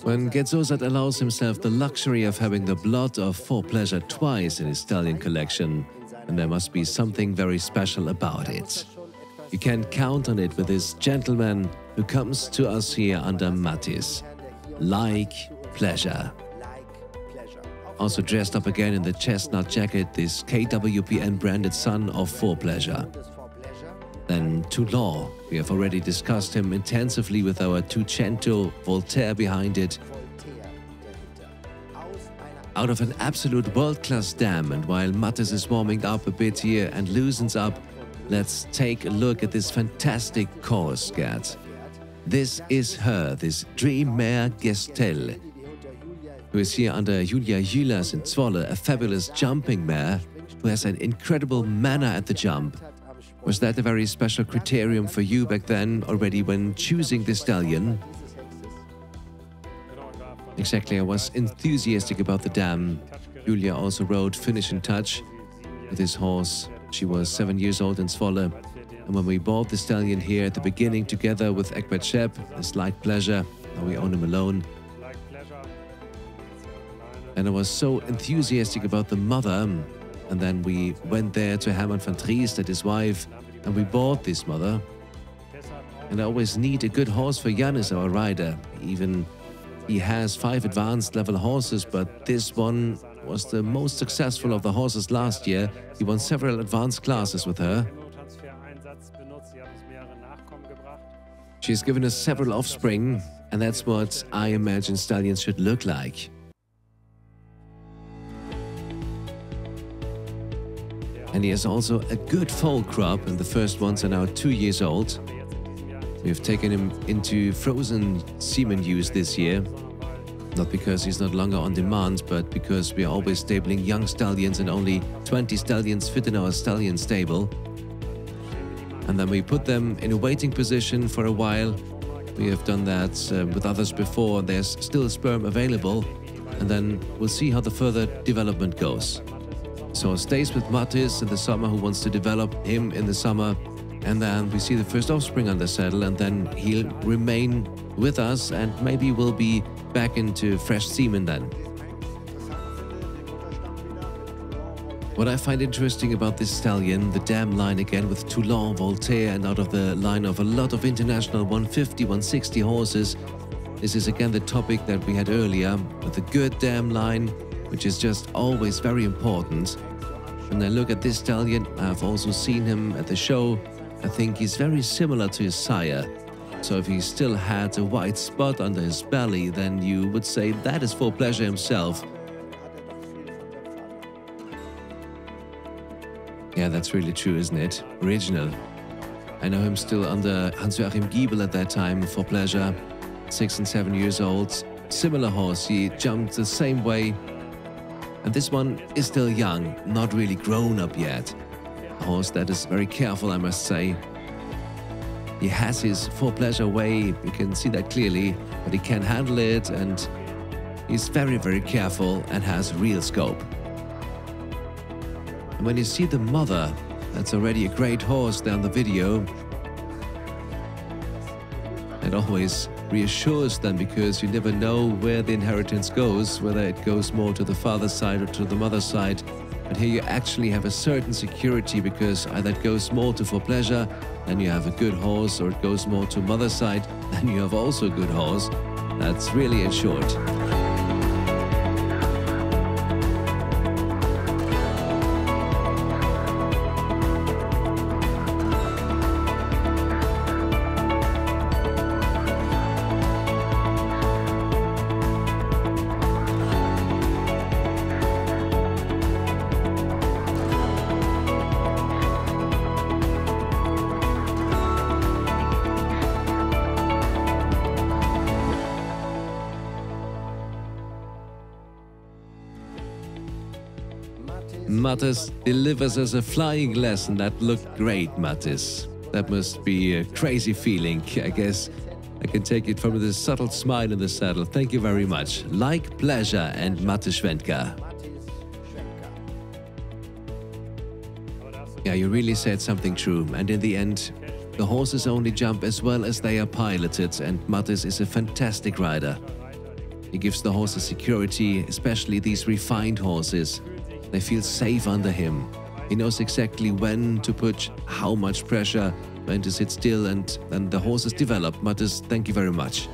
When Sosath allows himself the luxury of having the blood of For Pleasure twice in his Stallion collection, and there must be something very special about it. You can count on it with this gentleman who comes to us here under Mattis. Like Pleasure. Also dressed up again in the chestnut jacket, this KWPN branded son of For Pleasure. Then Toulon. We have already discussed him intensively with our Tucento Voltaire behind it. Out of an absolute world-class dam, and while Mattis is warming up a bit here and loosens up, let's take a look at this fantastic chorus scat. This is her, this dream mare Gestel, who is here under Julia Jülas in Zwolle, a fabulous jumping mare who has an incredible manner at the jump. Was that a very special criterion for you back then, already when choosing the stallion? Exactly, I was enthusiastic about the dam. Julia also rode Finishing Touch with this horse. She was 7 years old in Zwolle. And when we bought the stallion here at the beginning together with Egbert Schepp, this Like Pleasure, now we own him alone. And I was so enthusiastic about the mother. And then we went there to Hermann van Triest and his wife, and we bought this mother. And I always need a good horse for Janis, our rider. He has 5 advanced level horses, but this one was the most successful of the horses last year. He won several advanced classes with her. She's given us several offspring, and that's what I imagine stallions should look like. And he has also a good foal crop, and the first ones are now 2 years old. We've taken him into frozen semen use this year. Not because he's not longer on demand, but because we are always stabling young stallions and only 20 stallions fit in our stallion stable. And then we put them in a waiting position for a while. We have done that with others before. There's still sperm available, and then we'll see how the further development goes. So stays with Mattis in the summer, who wants to develop him in the summer. And then we see the first offspring on the saddle, and then he'll remain with us, and maybe we'll be back into fresh semen then. What I find interesting about this stallion, the dam line again with Toulon, Voltaire, and out of the line of a lot of international 150, 160 horses, this is again the topic that we had earlier, with a good dam line, which is just always very important. When I look at this stallion, I've also seen him at the show. I think he's very similar to his sire. So if he still had a white spot under his belly, then you would say that is For Pleasure himself. Yeah, that's really true, isn't it? Original. I know him still under Hans-Joachim Giebel at that time, For Pleasure, 6 and 7 years old. Similar horse, he jumped the same way. And this one is still young, not really grown up yet. A horse that is very careful, I must say. He has his For Pleasure way, you can see that clearly, but he can handle it, and he's very, very careful and has real scope. And when you see the mother, that's already a great horse there on the video. It always reassures them, because you never know where the inheritance goes, whether it goes more to the father's side or to the mother's side. But here you actually have a certain security, because either it goes more to For Pleasure, then you have a good horse, or it goes more to mother's side, then you have also a good horse. That's really assured. Mattis delivers us a flying lesson. That looked great, Mattis. That must be a crazy feeling. I guess I can take it from the subtle smile in the saddle. Thank you very much. Like Pleasure and Mattis Schwenker. Yeah, you really said something true. And in the end, the horses only jump as well as they are piloted, and Mattis is a fantastic rider. He gives the horses security, especially these refined horses. They feel safe under him. He knows exactly when to put how much pressure, when to sit still, and the horses develop. Mathis, thank you very much.